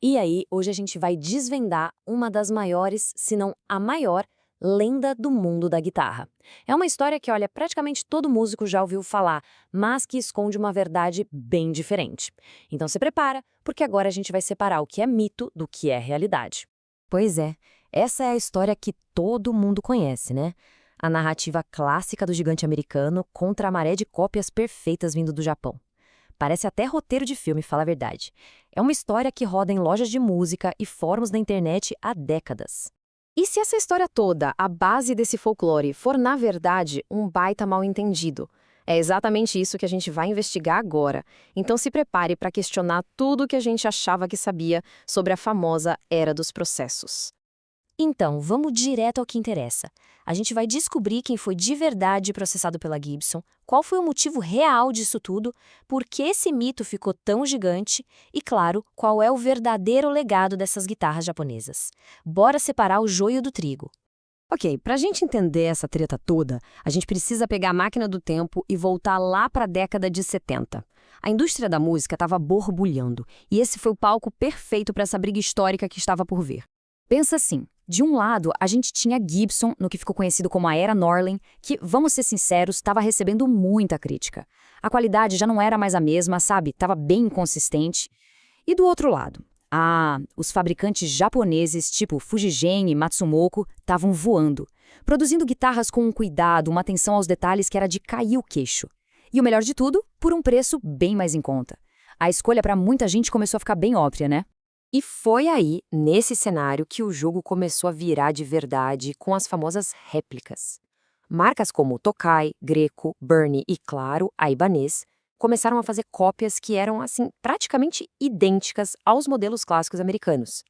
E aí, hoje a gente vai desvendar uma das maiores, se não a maior, lenda do mundo da guitarra. É uma história que, olha, praticamente todo músico já ouviu falar, mas que esconde uma verdade bem diferente. Então se prepara, porque agora a gente vai separar o que é mito do que é realidade. Pois é, essa é a história que todo mundo conhece, né? A narrativa clássica do gigante americano contra a maré de cópias perfeitas vindo do Japão. Parece até roteiro de filme, fala a verdade. É uma história que roda em lojas de música e fóruns da internet há décadas. E se essa história toda, a base desse folclore, for na verdade um baita mal-entendido? É exatamente isso que a gente vai investigar agora. Então se prepare para questionar tudo o que a gente achava que sabia sobre a famosa Era dos Processos. Então, vamos direto ao que interessa. A gente vai descobrir quem foi de verdade processado pela Gibson, qual foi o motivo real disso tudo, por que esse mito ficou tão gigante e, claro, qual é o verdadeiro legado dessas guitarras japonesas. Bora separar o joio do trigo. Ok, para a gente entender essa treta toda, a gente precisa pegar a máquina do tempo e voltar lá para a década de 70. A indústria da música estava borbulhando, e esse foi o palco perfeito para essa briga histórica que estava por vir. Pensa assim, de um lado, a gente tinha Gibson, no que ficou conhecido como a Era Norlin, que, vamos ser sinceros, estava recebendo muita crítica. A qualidade já não era mais a mesma, sabe? Estava bem inconsistente. E do outro lado, os fabricantes japoneses, tipo Fujigen e Matsumoto, estavam voando, produzindo guitarras com um cuidado, uma atenção aos detalhes que era de cair o queixo. E o melhor de tudo, por um preço bem mais em conta. A escolha para muita gente começou a ficar bem óbvia, né? E foi aí, nesse cenário, que o jogo começou a virar de verdade com as famosas réplicas. Marcas como Tokai, Greco, Burnie e, claro, a Ibanez começaram a fazer cópias que eram, assim, praticamente idênticas aos modelos clássicos americanos.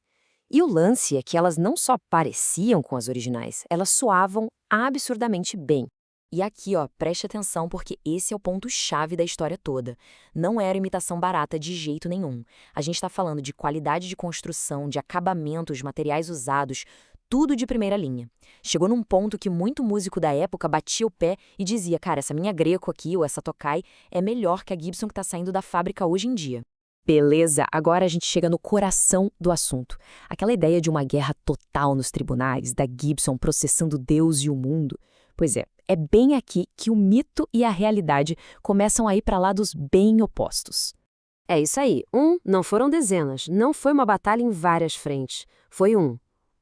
E o lance é que elas não só pareciam com as originais, elas soavam absurdamente bem. E aqui, ó, preste atenção porque esse é o ponto-chave da história toda. Não era imitação barata de jeito nenhum. A gente está falando de qualidade de construção, de acabamentos, de materiais usados, tudo de primeira linha. Chegou num ponto que muito músico da época batia o pé e dizia, cara, essa minha Greco aqui, ou essa Tokai, é melhor que a Gibson que está saindo da fábrica hoje em dia. Beleza, agora a gente chega no coração do assunto. Aquela ideia de uma guerra total nos tribunais, da Gibson processando Deus e o mundo. Pois é bem aqui que o mito e a realidade começam a ir para lados bem opostos. É isso aí, não foram dezenas, não foi uma batalha em várias frentes. Foi um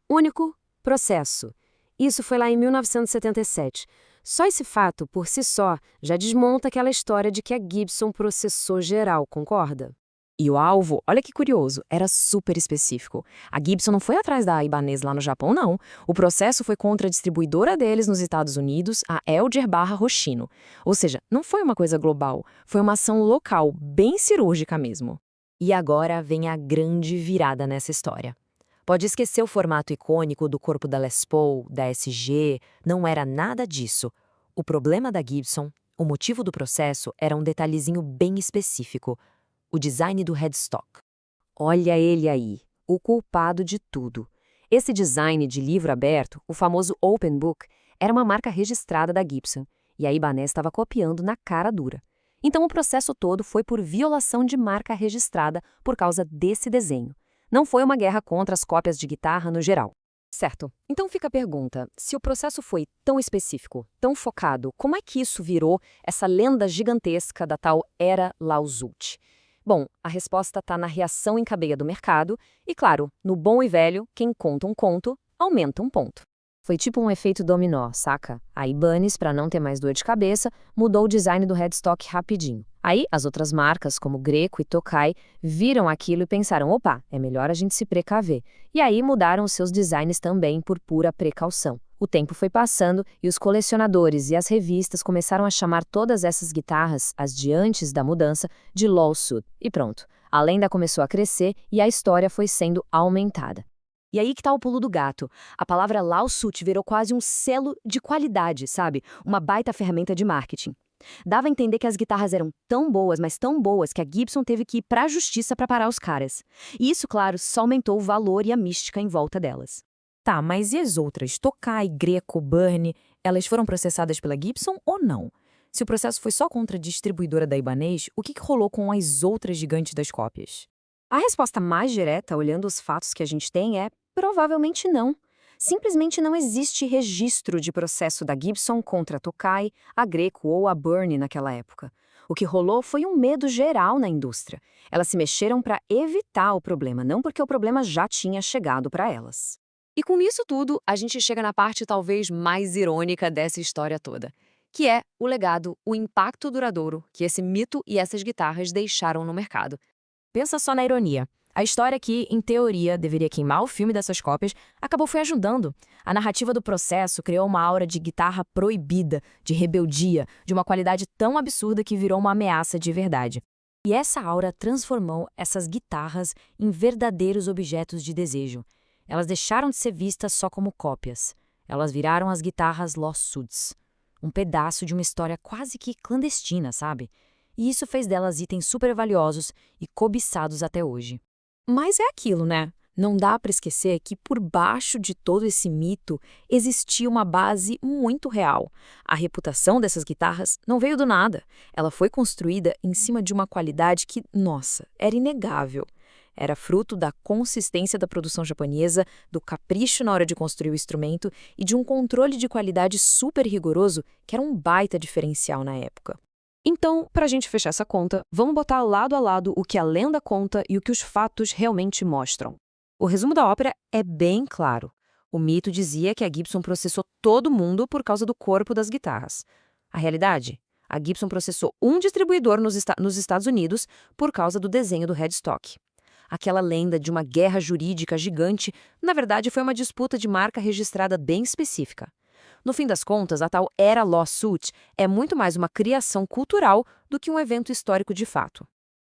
único processo. Isso foi lá em 1977. Só esse fato, por si só, já desmonta aquela história de que a Gibson processou geral, concorda? E o alvo, olha que curioso, era super específico. A Gibson não foi atrás da Ibanez lá no Japão, não. O processo foi contra a distribuidora deles nos Estados Unidos, a Elder/Hoshino. Ou seja, não foi uma coisa global, foi uma ação local, bem cirúrgica mesmo. E agora vem a grande virada nessa história. Pode esquecer o formato icônico do corpo da Les Paul, da SG, não era nada disso. O problema da Gibson, o motivo do processo, era um detalhezinho bem específico. O design do headstock. Olha ele aí, o culpado de tudo. Esse design de livro aberto, o famoso Open Book, era uma marca registrada da Gibson, e a Ibanez estava copiando na cara dura. Então o processo todo foi por violação de marca registrada por causa desse desenho. Não foi uma guerra contra as cópias de guitarra no geral. Certo, então fica a pergunta, se o processo foi tão específico, tão focado, como é que isso virou essa lenda gigantesca da tal Era Lausult? Bom, a resposta está na reação em cadeia do mercado e, claro, no bom e velho, quem conta um conto, aumenta um ponto. Foi tipo um efeito dominó, saca? A Ibanez, para não ter mais dor de cabeça, mudou o design do headstock rapidinho. Aí, as outras marcas, como Greco e Tokai, viram aquilo e pensaram, opa, é melhor a gente se precaver. E aí mudaram os seus designs também por pura precaução. O tempo foi passando e os colecionadores e as revistas começaram a chamar todas essas guitarras, as de antes da mudança, de Lawsuit. E pronto, a lenda começou a crescer e a história foi sendo aumentada. E aí que tá o pulo do gato. A palavra Lawsuit virou quase um selo de qualidade, sabe? Uma baita ferramenta de marketing. Dava a entender que as guitarras eram tão boas, mas tão boas, que a Gibson teve que ir pra justiça para parar os caras. E isso, claro, só aumentou o valor e a mística em volta delas. Tá, mas e as outras? Tokai, Greco, Burnie, elas foram processadas pela Gibson ou não? Se o processo foi só contra a distribuidora da Ibanez, o que rolou com as outras gigantes das cópias? A resposta mais direta, olhando os fatos que a gente tem, é provavelmente não. Simplesmente não existe registro de processo da Gibson contra a Tokai, a Greco ou a Burnie naquela época. O que rolou foi um medo geral na indústria. Elas se mexeram para evitar o problema, não porque o problema já tinha chegado para elas. E com isso tudo, a gente chega na parte talvez mais irônica dessa história toda, que é o legado, o impacto duradouro que esse mito e essas guitarras deixaram no mercado. Pensa só na ironia. A história que, em teoria, deveria queimar o filme dessas cópias, acabou foi ajudando. A narrativa do processo criou uma aura de guitarra proibida, de rebeldia, de uma qualidade tão absurda que virou uma ameaça de verdade. E essa aura transformou essas guitarras em verdadeiros objetos de desejo. Elas deixaram de ser vistas só como cópias. Elas viraram as guitarras lawsuits. Um pedaço de uma história quase que clandestina, sabe? E isso fez delas itens super valiosos e cobiçados até hoje. Mas é aquilo, né? Não dá para esquecer que por baixo de todo esse mito existia uma base muito real. A reputação dessas guitarras não veio do nada. Ela foi construída em cima de uma qualidade que, nossa, era inegável. Era fruto da consistência da produção japonesa, do capricho na hora de construir o instrumento e de um controle de qualidade super rigoroso que era um baita diferencial na época. Então, para a gente fechar essa conta, vamos botar lado a lado o que a lenda conta e o que os fatos realmente mostram. O resumo da ópera é bem claro. O mito dizia que a Gibson processou todo mundo por causa do corpo das guitarras. A realidade? A Gibson processou um distribuidor nos Estados Unidos por causa do desenho do headstock. Aquela lenda de uma guerra jurídica gigante, na verdade, foi uma disputa de marca registrada bem específica. No fim das contas, a tal era lawsuit é muito mais uma criação cultural do que um evento histórico de fato.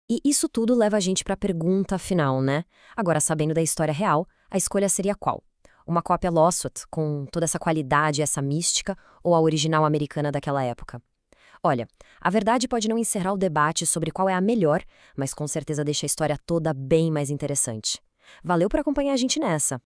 E isso tudo leva a gente para a pergunta final, né? Agora, sabendo da história real, a escolha seria qual? Uma cópia lawsuit, com toda essa qualidade e essa mística, ou a original americana daquela época? Olha, a verdade pode não encerrar o debate sobre qual é a melhor, mas com certeza deixa a história toda bem mais interessante. Valeu por acompanhar a gente nessa.